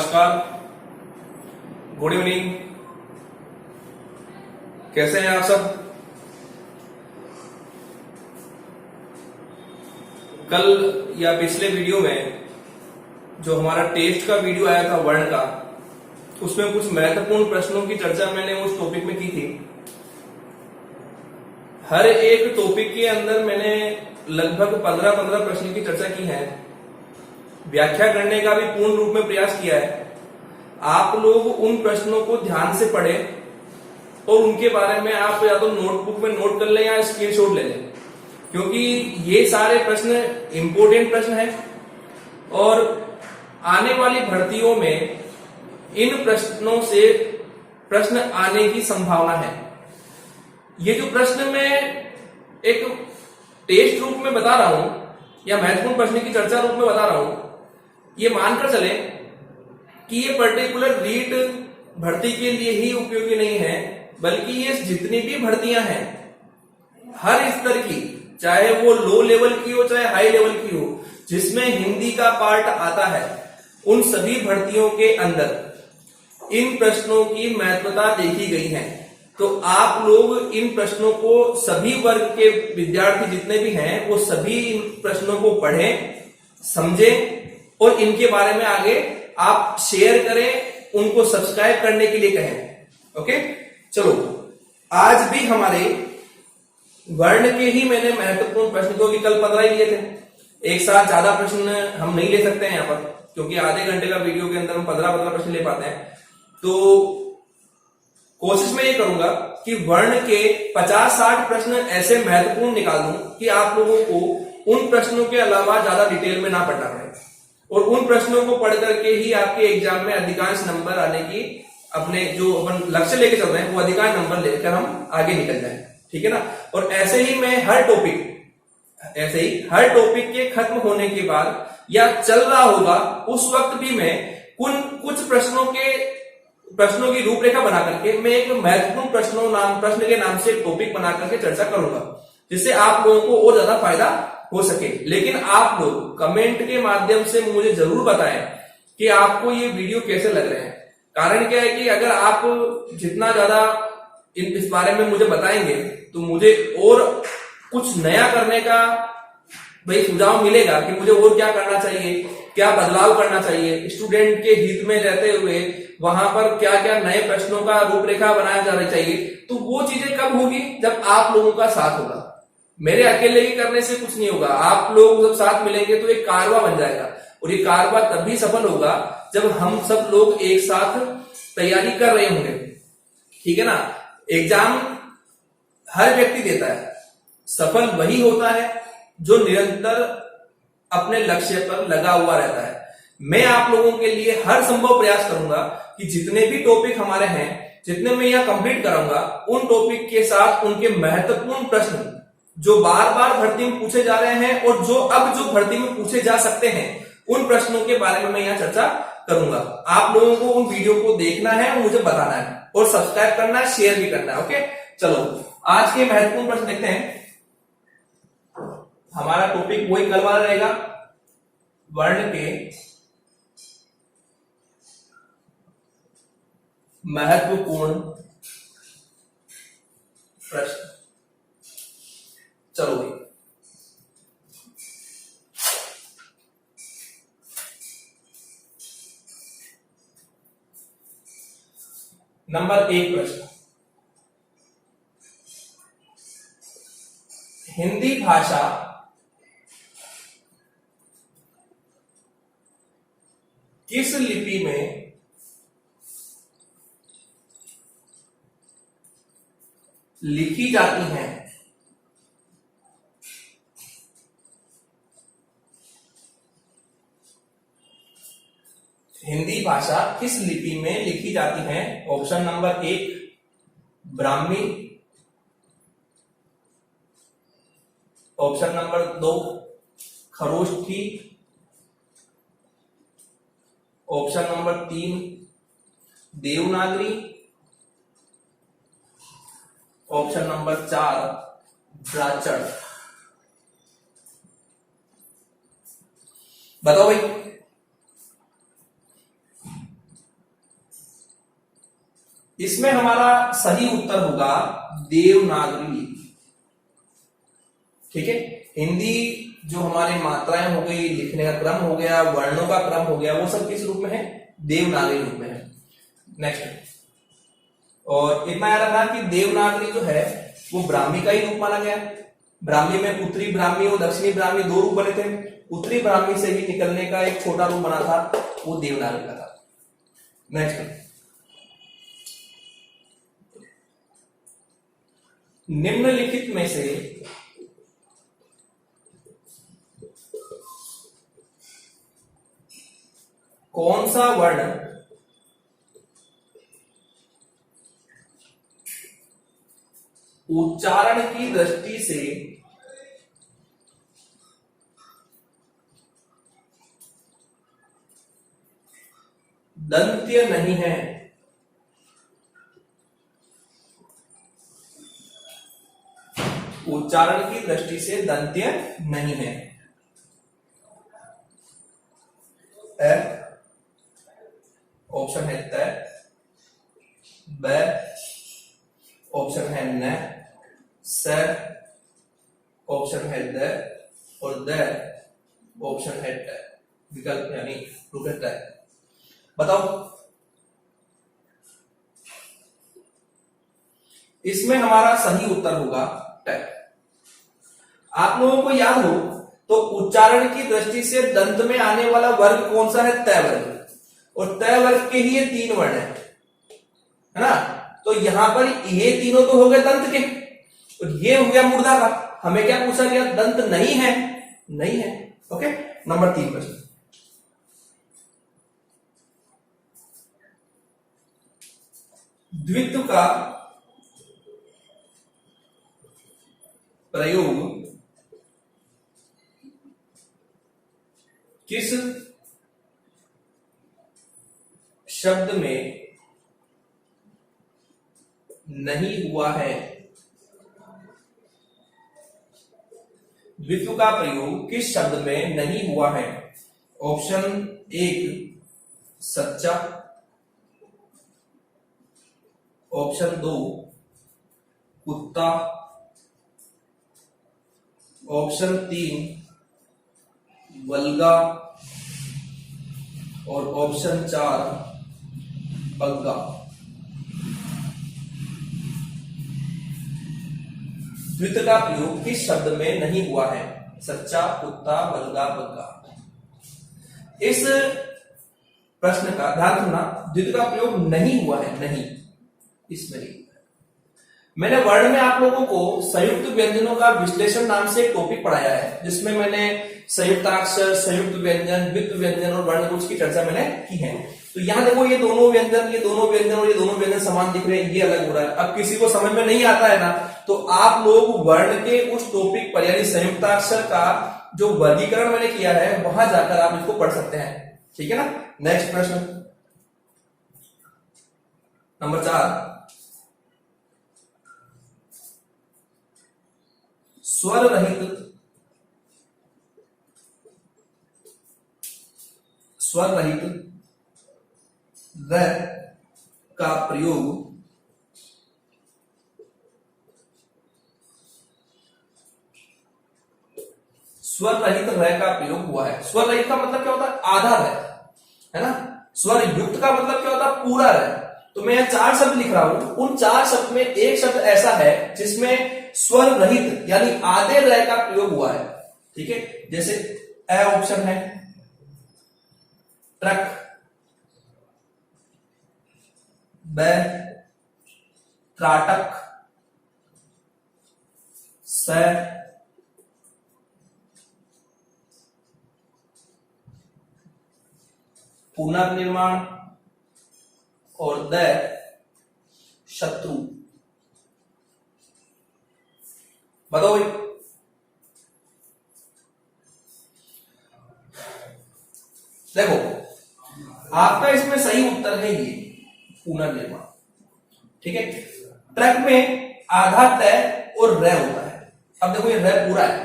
नमस्कार, good evening. कैसे हैं आप सब? कल या पिछले वीडियो में जो हमारा टेस्ट का वीडियो आया था वर्ण का, उसमें कुछ महत्वपूर्ण प्रश्नों की चर्चा मैंने उस टॉपिक में की थी। हर एक टॉपिक के अंदर मैंने लगभग 15 प्रश्न की चर्चा की है, व्याख्या करने का भी पूर्ण रूप में प्रयास किया है। आप लोग उन प्रश्नों को ध्यान से पढ़ें और उनके बारे में आप या तो नोटबुक में नोट कर लें या स्क्रीनशॉट ले लें, क्योंकि ये सारे प्रश्न इंपॉर्टेंट प्रश्न हैं और आने वाली भर्तियों में इन प्रश्नों से प्रश्न आने की संभावना है। ये जो प्रश्न मैं एक टेस्ट रूप में बता रहा हूं या महत्वपूर्ण प्रश्न की चर्चा रूप में बता रहा हूं, ये मानकर चले कि ये पर्टिकुलर रीट भर्ती के लिए ही उपयोगी नहीं है, बल्कि ये जितनी भी भर्तियां हैं हर स्तर की, चाहे वो लो लेवल की हो चाहे हाई लेवल की हो, जिसमें हिंदी का पार्ट आता है, उन सभी भर्तियों के अंदर इन प्रश्नों की महत्वता देखी गई है। तो आप लोग इन प्रश्नों को, सभी वर्ग के विद्यार्थी जितने भी हैं, वो सभी इन प्रश्नों को पढ़ें, समझें और इनके बारे में आगे आप शेयर करें, उनको सब्सक्राइब करने के लिए कहें। ओके, चलो आज भी हमारे वर्ण के ही मैंने महत्वपूर्ण प्रश्न, क्योंकि कल 15 ही लिए थे, एक साथ ज्यादा प्रश्न हम नहीं ले सकते हैं यहाँ पर, क्योंकि आधे घंटे का वीडियो के अंदर हम 15 प्रश्न ले पाते हैं। तो कोशिश मैं ये करूंगा कि वर्ण के 50-60 प्रश्न ऐसे महत्वपूर्ण निकाल दूं कि आप लोगों को उन प्रश्नों के अलावा ज्यादा डिटेल में ना पढ़ना पड़े और उन प्रश्नों को पढ़ करके ही आपके एग्जाम में अधिकांश नंबर आने की, अपने जो अपन लक्ष्य लेके चल रहे हैं वो अधिकांश नंबर लेकर हम आगे निकल जाएं। ठीक है ना? और ऐसे ही मैं हर टॉपिक के खत्म होने के बाद या चल रहा होगा उस वक्त भी मैं कुछ प्रश्नों की रूपरेखा बना करके मैं एक महत्वपूर्ण प्रश्न के नाम से टॉपिक बना करके चर्चा करूंगा, जिससे आप लोगों को और ज्यादा फायदा हो सके। लेकिन आप लोग कमेंट के माध्यम से मुझे जरूर बताएं कि आपको ये वीडियो कैसे लग रहे हैं। कारण क्या है कि अगर आप जितना ज्यादा इस बारे में मुझे बताएंगे तो मुझे और कुछ नया करने का भाई सुझाव मिलेगा कि मुझे और क्या करना चाहिए, क्या बदलाव करना चाहिए, स्टूडेंट के हित में रहते हुए वहां पर क्या क्या नए प्रश्नों का रूपरेखा बनाया जाना चाहिए। तो वो चीजें कब होगी? जब आप लोगों का साथ होगा। मेरे अकेले ही करने से कुछ नहीं होगा, आप लोग जब साथ मिलेंगे तो एक कारवा बन जाएगा और ये कारवा तभी सफल होगा जब हम सब लोग एक साथ तैयारी कर रहे होंगे। ठीक है ना? एग्जाम हर व्यक्ति देता है, सफल वही होता है जो निरंतर अपने लक्ष्य पर लगा हुआ रहता है। मैं आप लोगों के लिए हर संभव प्रयास करूंगा कि जितने भी टॉपिक हमारे हैं, जितने मैं यहां कंप्लीट कराऊंगा, उन टॉपिक के साथ उनके महत्वपूर्ण प्रश्न जो बार बार भर्ती में पूछे जा रहे हैं और जो भर्ती में पूछे जा सकते हैं, उन प्रश्नों के बारे में मैं यहाँ चर्चा करूंगा। आप लोगों को उन वीडियो को देखना है, मुझे बताना है और सब्सक्राइब करना है, शेयर भी करना है। ओके, चलो आज के महत्वपूर्ण प्रश्न देखते हैं। हमारा टॉपिक वही कल वाला रहेगा, वर्ण के महत्वपूर्ण प्रश्न। चलो भाई, नंबर 1 प्रश्न, हिंदी भाषा किस लिपि में लिखी जाती है? हिंदी भाषा किस लिपि में लिखी जाती है? Option number 1 Brahmi, option number 2 Kharosthi, option number 3 Devanagari, option number 4 ब्राह्मण। बताओ भाई, इसमें हमारा सही उत्तर होगा देवनागरी लिपि। ठीक है, हिंदी जो हमारी मात्राएं हो गई, लिखने का क्रम हो गया, वर्णों का क्रम हो गया, वो सब किस रूप में है? देवनागरी रूप में है। नेक्स्ट, और इतना याद रखना कि देवनागरी जो है वो ब्राह्मी का ही रूप माना गया। ब्राह्मी में उत्तरी ब्राह्मी और दक्षिणी ब्राह्मी दो रूप बने थे। उत्तरी ब्राह्मी से ही निकलने का एक छोटा रूप बना था, वो देवनागरी का था। नेक्स्ट, निम्नलिखित में से कौन सा वर्ण उच्चारण की दृष्टि से दंत्य नहीं है? उच्चारण की दृष्टि से दंत्य नहीं है। ऑप्शन है त, ब ऑप्शन है न, स ऑप्शन है द, और द ऑप्शन है ट। विकल्प यानी रूप है। बताओ इसमें हमारा सही उत्तर होगा ट। आप लोगों को याद हो तो उच्चारण की दृष्टि से दंत में आने वाला वर्ग कौन सा है? त वर्ग। और त वर्ग के ही ये तीन वर्ण है ना। तो यहां पर ये तीनों तो हो गए दंत के, और ये हो गया मूर्धा का। हमें क्या पूछा गया? दंत नहीं है, नहीं है। ओके, नंबर 3 प्रश्न, द्वित्व का प्रयोग किस शब्द में नहीं हुआ है? द्वित्व का प्रयोग किस शब्द में नहीं हुआ है? ऑप्शन 1 सच्चा, ऑप्शन 2 कुत्ता, ऑप्शन 3 बलगा, और ऑप्शन 4 बग्गा। द्वित्व का प्रयोग किस शब्द में नहीं हुआ है? सच्चा, कुत्ता, बलगा, बग्गा। इस प्रश्न का ध्यान रखना, द्वित्व का प्रयोग नहीं हुआ है, नहीं, इसमें नहीं। मैंने वर्ण में आप लोगों को संयुक्त व्यंजनों का विश्लेषण नाम से एक टॉपिक पढ़ाया है, जिसमें मैंने संयुक्ताक्षर, संयुक्त व्यंजन, द्वित्व व्यंजन और वर्णगुच्छ की चर्चा मैंने की है। तो यहां देखो, ये दोनों व्यंजन, ये दोनों व्यंजन और ये दोनों व्यंजन समान दिख रहे हैं, ये अलग हो रहा है। अब किसी को समझ में नहीं आता है ना, तो आप लोग वर्ण के उस टॉपिक पर यानी संयुक्ताक्षर का जो वर्गीकरण मैंने किया है वहां जाकर आप इसको पढ़ सकते हैं। ठीक है ना। नेक्स्ट प्रश्न नंबर 4, स्वर रहित र का प्रयोग स्वर रहित र का प्रयोग हुआ है। स्वर रहित का मतलब क्या होता है? आधा र, है ना। स्वर युक्त का मतलब क्या होता है? पूरा र। तो मैं 4 शब्द लिख रहा हूं, उन 4 शब्द में एक शब्द ऐसा है जिसमें स्वर रहित यानी आधे र का प्रयोग हुआ है। ठीक है, जैसे ए ऑप्शन है ट्रक, ब त्राटक, स पुनर्निर्माण, और द शत्रु। बताओ भाई, देखो आपका इसमें सही उत्तर है ये पुनर्निर्माण। ठीक है, ट्रक में आधा तय और र होता है। अब देखो ये र पूरा है।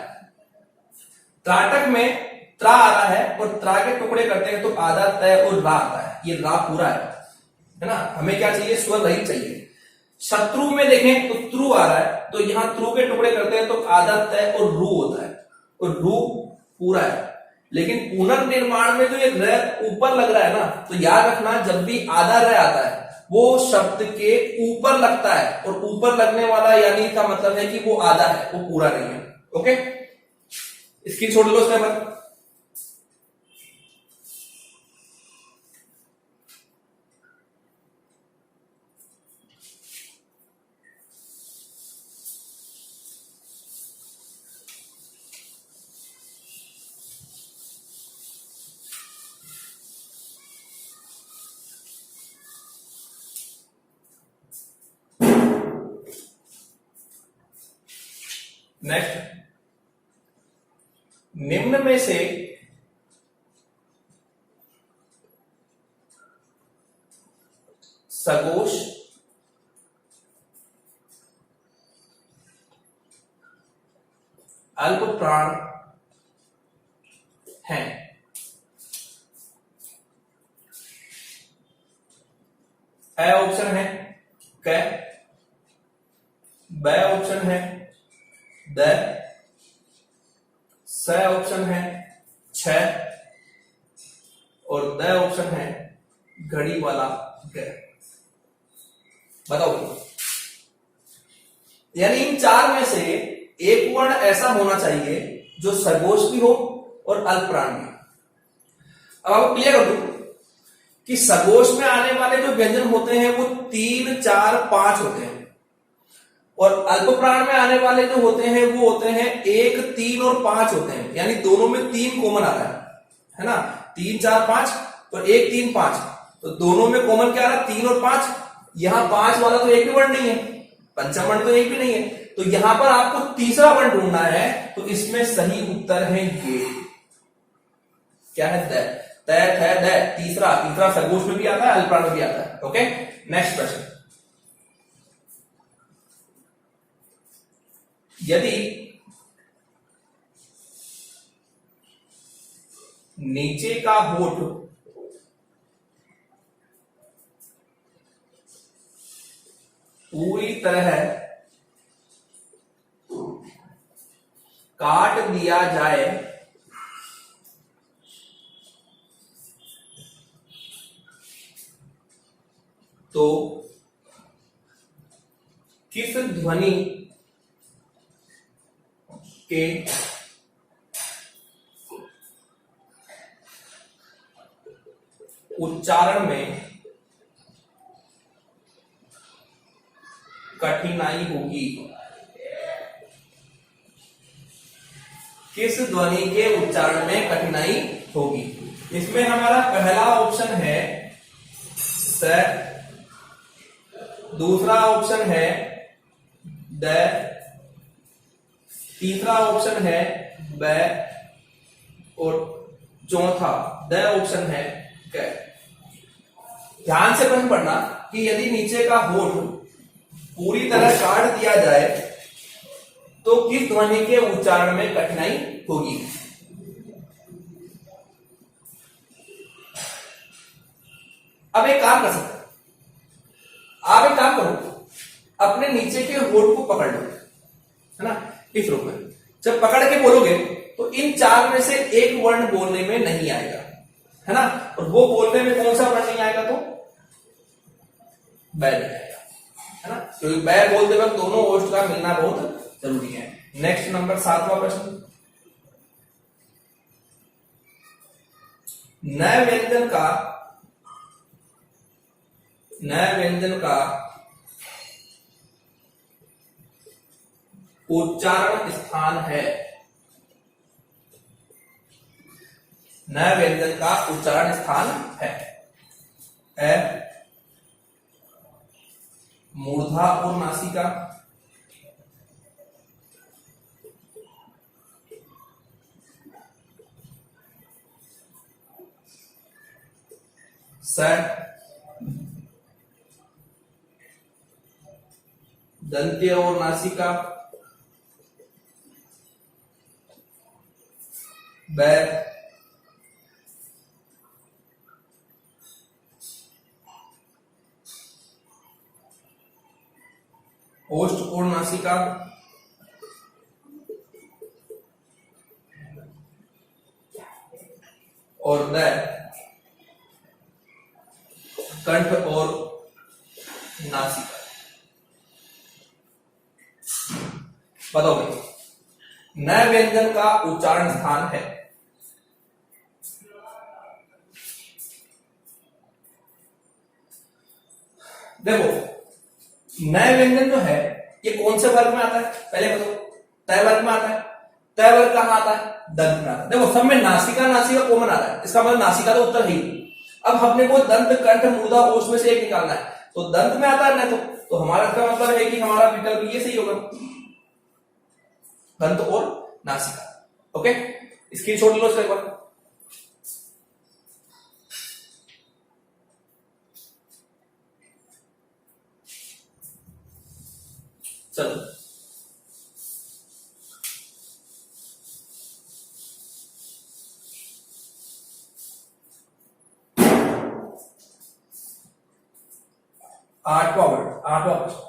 त्राटक में त्रा आ रहा है और त्रा के टुकड़े करते हैं तो आधा तय और रा आता है, ये रा पूरा है है ना, हमें क्या चाहिए, स्वर रहित चाहिए। शत्रु में देखें तो त्रु आ रहा है, तो यहां त्रु के टुकड़े करते हैं तो आधा तय और रू होता है, और रू पूरा है। लेकिन पुनर्निर्माण में जो एक र ऊपर लग रहा है ना, तो याद रखना जब भी आधा र आता है वो शब्द के ऊपर लगता है, और ऊपर लगने वाला यानी का मतलब है कि वो आधा है, वो पूरा नहीं है। ओके, इसकी छोड़ लो उसके बाद। नेक्स्ट, निम्न में से सगोश अल्प प्राण हैं। ए ऑप्शन है क, ब ऑप्शन है द, स ऑप्शन है छ, और द ऑप्शन है घड़ी वाला ग। बताओ, यानी इन चार में से एक वर्ण ऐसा होना चाहिए जो सगोश भी हो और अल्पप्राण भी। अब आपको क्लियर कर दूं कि सगोश में आने वाले जो व्यंजन होते हैं वो 3, 4, 5 होते हैं, और अल्पप्राण में आने वाले जो होते हैं वो होते हैं 1, 3 और 5 होते हैं, यानी दोनों में 3 कॉमन आ रहा है ना, 3, 4, 5 और 1, 3, 5, तो दोनों में कॉमन क्या आ रहा है, 3 और 5। यहां 5 वाला तो एक भी वर्ण नहीं है, पंचम वर्ण तो एक भी नहीं है, तो यहां पर आपको तीसरा वर्ण ढूंढना है, तो इसमें सही उत्तर है ये, क्या है, द, तय थ द, तीसरा सगोश में भी आता है, अल्पप्राण में भी आता है। ओके, नेक्स्ट प्रश्न, यदि नीचे का होठ पूरी तरह काट दिया जाए तो किस ध्वनि के उच्चारण में कठिनाई होगी? किस ध्वनि के उच्चारण में कठिनाई होगी? इसमें हमारा पहला ऑप्शन है स, दूसरा ऑप्शन है द, तीसरा ऑप्शन है ब, और चौथा द ऑप्शन है क। ध्यान से प्रश्न पढ़ना कि यदि नीचे का होठ पूरी तरह काट दिया जाए तो किस ध्वनि के उच्चारण में कठिनाई होगी? अब एक काम कर सकते हैं, आप एक काम करो, अपने नीचे के होठ को पकड़ लो, है ना, इस रूप में। जब पकड़ के बोलोगे तो इन चार में से एक वर्ण बोलने में नहीं आएगा, है ना, और वो बोलने में कौन सा वर्ण नहीं आएगा? तो बै नहीं आएगा, है ना, क्योंकि बै बोलते वक्त दोनों ओष्ठ का मिलना बहुत जरूरी है। नेक्स्ट नंबर 7वां प्रश्न, नए व्यंजन का उच्चारण स्थान है। नए व्यंजन का उच्चारण स्थान है ए, मूर्धा और नासिका, स, दंत्य और नासिका, ब, नासिका, और द कंठ और नासिका। बताओ भाई, न व्यंजन का उच्चारण स्थान है। देखो, नए व्यंजन जो है ये कौन से वर्ग में आता है पहले बताओ। तय वर्ग में आता है। तय वर्ग कहां आता है? दंत में आता है। देखो, सब में नासिका नासिका कॉमन आ रहा है, इसका मतलब नासिका तो उत्तर ही। अब हमने को दंत कंठ मूर्धा ओष्ठ में से एक निकालना है, तो दंत में आता है ना, तो हमारा इसका मतलब है कि हमारा विकल्प ये सही होगा, दंत और नासिका। ओके, स्क्रीनशॉट लो इसका एक बार। चलो, आठवां प्रश्न,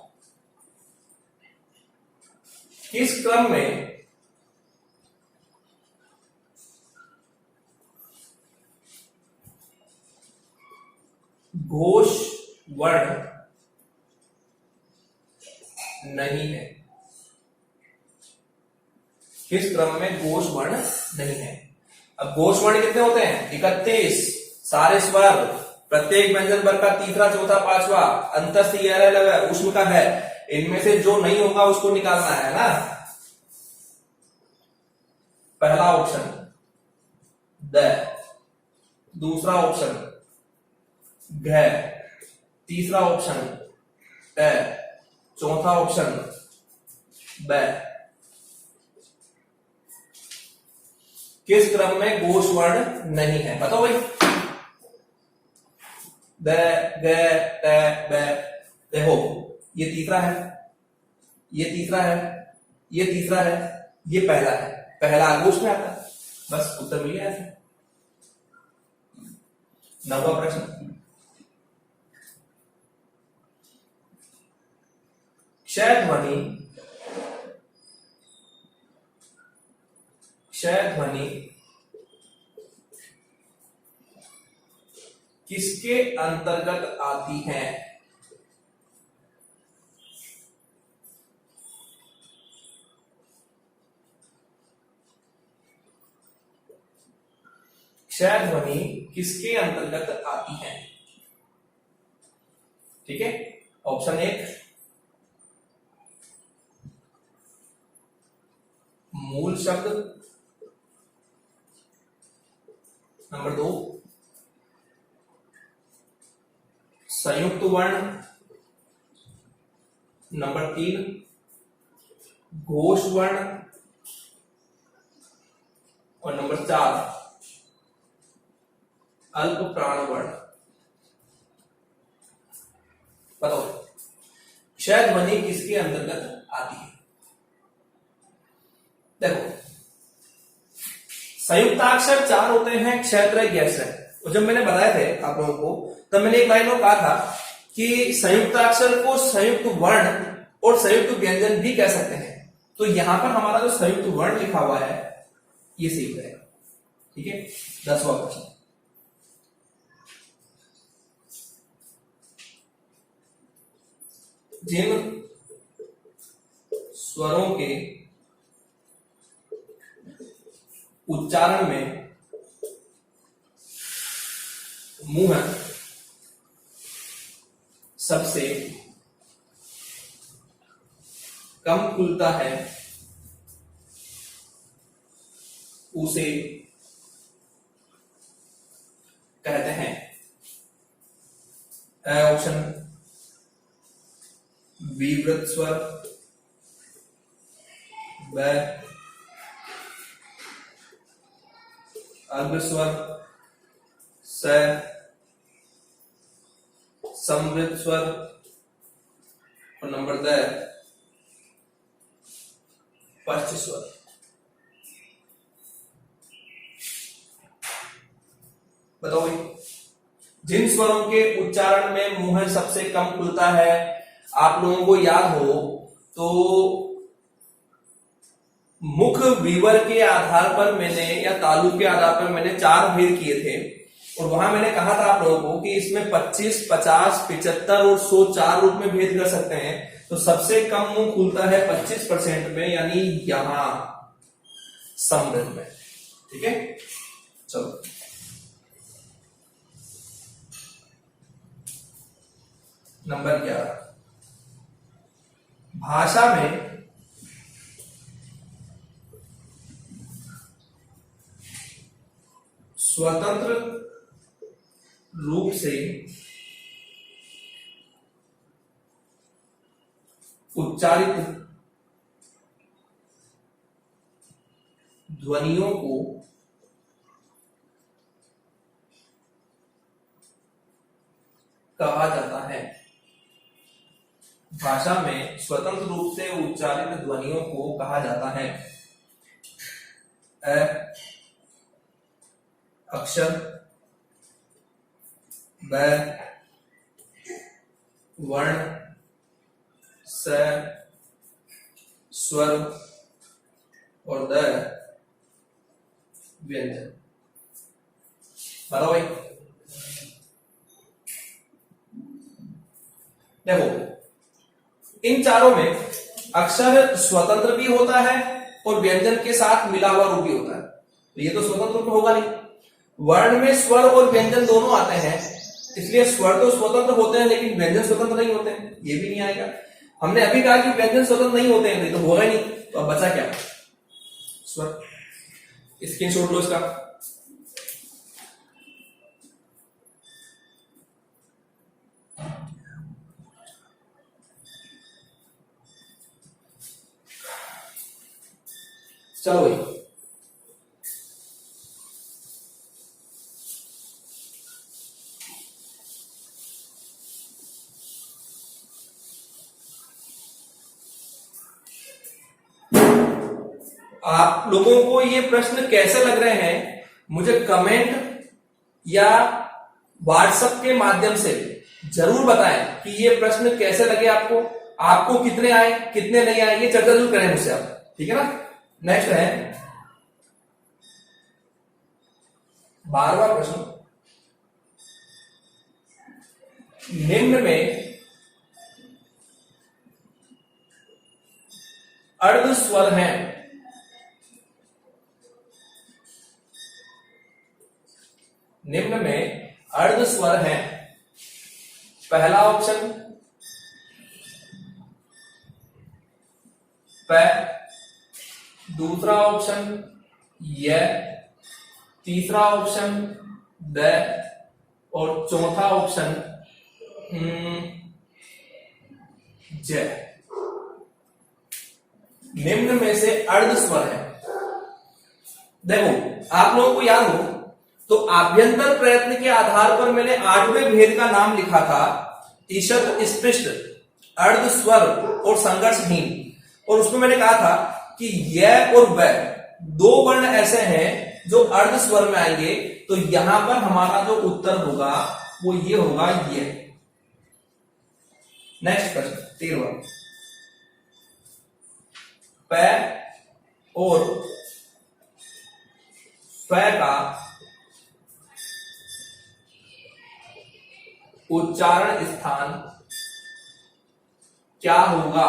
किस क्रम में घोष वर्ण नहीं है? किस क्रम में घोष वर्ण नहीं है? अब घोष वर्ण कितने होते हैं? 31। सारे स्वर, प्रत्येक व्यंजन वर्ग का तीसरा, चौथा, पांचवा, अंतस्थ, लव, ऊष्म का है, इनमें से जो नहीं होगा उसको निकालना है ना। पहला ऑप्शन द, दूसरा ऑप्शन घ, तीसरा ऑप्शन ट, चौथा ऑप्शन ब। किस क्रम में घोष वर्ण नहीं है? बताओ भाई। द, ग, ट, ब। देखो, ये तीसरा है, ये तीसरा है, ये तीसरा है, ये पहला है। पहला घोष में आता है, बस उत्तर मिल गया ऐसे। 9वां प्रश्न, क्षय ध्वनि किसके अंतर्गत आती है? क्षय ध्वनि किसके अंतर्गत आती है? ठीक है, ऑप्शन 1 मूल शब्द, नंबर 2 संयुक्त वर्ण, नंबर 3 घोष वर्ण, और नंबर 4 अल्प प्राण वर्ण। बताओ, क्षय ध्वनि किसके अंतर्गत आती है? देखो, संयुक्ताक्षर 4 होते हैं, क्षयत्रय गैसरय। और जब मैंने बताया थे आप लोगों को, तब मैंने एक लाइन और कहा था कि संयुक्ताक्षर को संयुक्त वर्ण और संयुक्त व्यंजन भी कह सकते हैं। तो यहां पर हमारा जो संयुक्त वर्ण लिखा हुआ है ये सही हो जाएगा। ठीक है, 10वां प्रश्न, जिन स्वरों के उच्चारण में मुंह सबसे कम खुलता है उसे कहते हैं। ऑप्शन विवृत स्वर, ब अल्प स्वर, स समवृत स्वर, और नंबर 10 पश्च स्वर। बताओ भाई, जिन स्वरों के उच्चारण में मुंह सबसे कम खुलता है, आप लोगों को याद हो तो मुख वीवर के आधार पर मैंने या तालु के आधार पर मैंने 4 भेद किए थे, और वहां मैंने कहा था आप लोगों को कि इसमें 25, 50, 75 और 100 4 रूप में भेद कर सकते हैं। तो सबसे कम मुंह खुलता है 25% में, यानी यहां समृद्ध में। ठीक है, चलो नंबर 11, भाषा में स्वतंत्र रूप से उच्चारित ध्वनियों को कहा जाता है। भाषा में स्वतंत्र रूप से उच्चारित ध्वनियों को कहा जाता है अ अक्षर, ब वर्ण, स स्वर और द व्यंजन। बताओ भाई, देखो इन चारों में अक्षर स्वतंत्र भी होता है और व्यंजन के साथ मिला हुआ रूप भी होता है, तो ये तो स्वतंत्र रूप होगा नहीं। वर्ण में स्वर और व्यंजन दोनों आते हैं, इसलिए स्वर तो स्वतंत्र होते हैं लेकिन व्यंजन स्वतंत्र नहीं होते हैं, ये भी नहीं आएगा। हमने अभी कहा कि व्यंजन स्वतंत्र नहीं होते हैं, तो होगा ही नहीं, तो अब बचा क्या? स्वर। स्क्रीनशॉट लो इसका। चलो भाई, आप लोगों को ये प्रश्न कैसे लग रहे हैं मुझे कमेंट या व्हाट्सएप के माध्यम से जरूर बताएं कि ये प्रश्न कैसे लगे आपको, आपको कितने आए कितने नहीं आए, ये चर्चा जरूर करें मुझसे आप, ठीक है ना। नेक्स्ट है 12वां प्रश्न, निम्न में अर्ध स्वर हैं, निम्न में अर्ध स्वर हैं। पहला ऑप्शन प, दूसरा ऑप्शन य, तीसरा ऑप्शन द और चौथा ऑप्शन ज। निम्न में से अर्ध स्वर है। देखो आप लोगों को याद हो तो आभ्यंतर प्रयत्न के आधार पर मैंने 8वें भेद का नाम लिखा था, ईशत स्पृष्ट, अर्ध स्वर और संघर्षहीन, और उसमें मैंने कहा था कि य और व दो वर्ण ऐसे हैं जो अर्ध स्वर में आएंगे, तो यहां पर हमारा जो उत्तर होगा वो ये होगा ये। नेक्स्ट प्रश्न 13वां, प और फ का उच्चारण स्थान क्या होगा?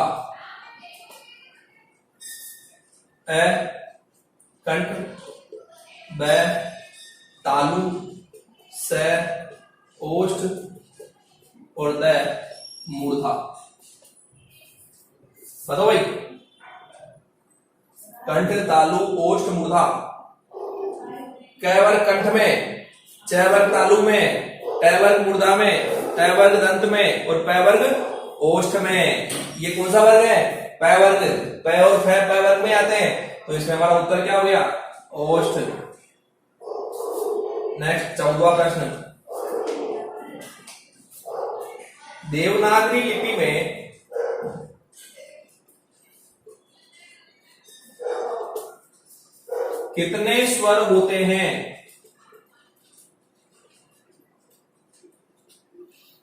अ कंठ, ब तालु, स ओष्ठ और द मूर्धा। बताओ भाई, कंठ, तालु, ओष्ठ, मूर्धा। क वर्ग कंठ में, च वर्ग तालु में, ट वर्ग मूर्धा में, ट वर्ग दंत में और प वर्ग ओष्ठ में। ये कौन सा वर्ग है? प वर्ग। प और फ प वर्ग में आते हैं, तो इसमें हमारा उत्तर क्या हो गया? ओष्ठ। नेक्स्ट 14वां प्रश्न, देवनागरी लिपि में कितने स्वर होते हैं?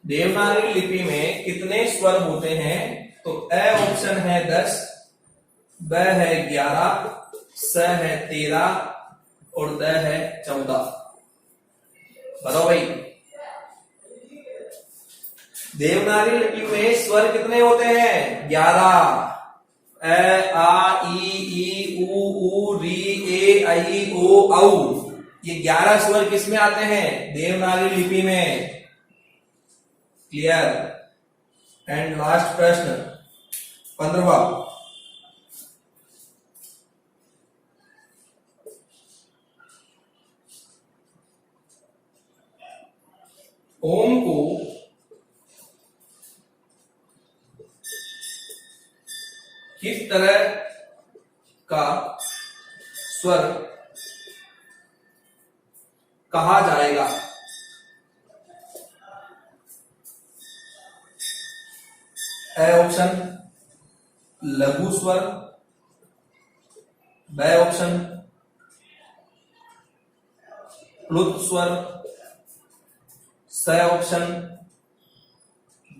देवनागरी लिपि में कितने स्वर होते हैं? तो अ ऑप्शन है 10, ब है 11, स है 13 और द है 14। बताओ भाई, देवनागरी लिपि में स्वर कितने होते हैं? 11। ए आ ई उ री ए ऐ ओ औ, ये 11 स्वर किसमें आते हैं? देवनागरी लिपि में। क्लियर। एंड लास्ट प्रश्न 15वां, ओम को किस तरह का स्वर कहा जाएगा? ए ऑप्शन लघु स्वर, ब ऑप्शन प्लुत स्वर, स ऑप्शन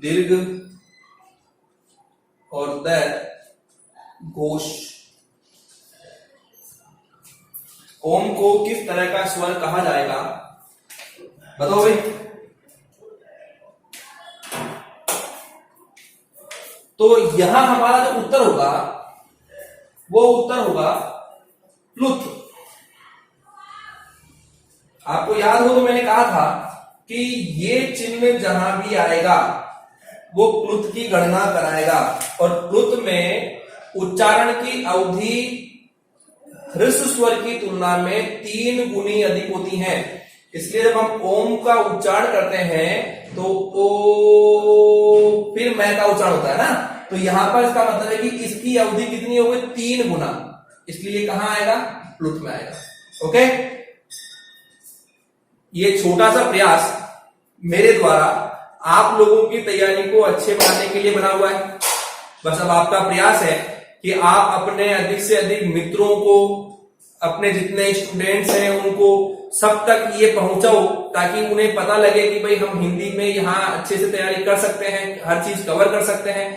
दीर्घ और द घोष। ओम को किस तरह का स्वर कहा जाएगा? बताओ भाई। तो यहां हमारा जो उत्तर होगा वो उत्तर होगा प्लुत। आपको याद हो तो मैंने कहा था कि ये चिन्ह जहां भी आएगा वो प्लुत की गणना कराएगा, और प्लुत में उच्चारण की अवधि ह्रस्व स्वर की तुलना में 3 गुनी अधिक होती है। इसलिए जब हम ओम का उच्चारण करते हैं तो ओ फिर मैं का उच्चारण होता है ना, तो यहां पर इसका मतलब है कि इसकी अवधि कितनी होगी? 3 गुना। इसलिए कहां आएगा? प्लुत में आएगा। ओके, ये छोटा सा प्रयास मेरे द्वारा आप लोगों की तैयारी को अच्छे बनाने के लिए बना हुआ है। बस अब आपका प्रयास है कि आप अपने अधिक से अधिक मित्रों को, अपने जितने स्टूडेंट्स हैं उनको सब तक ये पहुंचाओ, ताकि उन्हें पता लगे कि भाई हम हिंदी में यहाँ अच्छे से तैयारी कर सकते हैं, हर चीज कवर कर सकते हैं।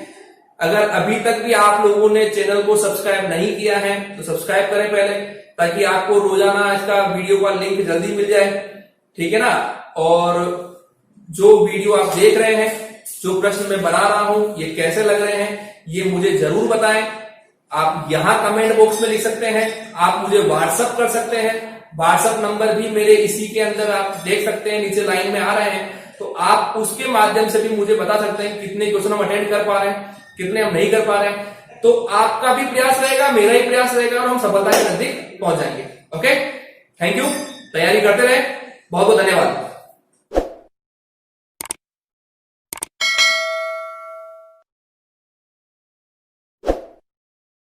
अगर अभी तक भी आप लोगों ने चैनल को सब्सक्राइब नहीं किया है तो सब्सक्राइब करें पहले, ताकि आपको रोजाना इसका वीडियो का लिंक जल्दी मिल जाए। ठीक है ना? और जो वीडियो आप देख रहे हैं, जो प्रश्न मैं बना रहा हूं, ये कैसे लग रहे हैं ये मुझे जरूर बताएं। आप यहां कमेंट बॉक्स में लिख सकते हैं, आप मुझे व्हाट्सएप कर सकते हैं। व्हाट्सएप नंबर भी मेरे इसी के अंदर आप देख सकते हैं, नीचे लाइन में आ रहे हैं, तो आप उसके माध्यम से भी मुझे बता सकते हैं कितने क्वेश्चन हम अटेंड कर पा रहे हैं, कितने हम नहीं कर पा रहे हैं। तो आपका भी प्रयास रहेगा, मेरा ही प्रयास रहेगा, और हम सफलता के नजदीक पहुंच जाएंगे। Okay, thank you. तैयारी करते रहे। बहुत बहुत धन्यवाद।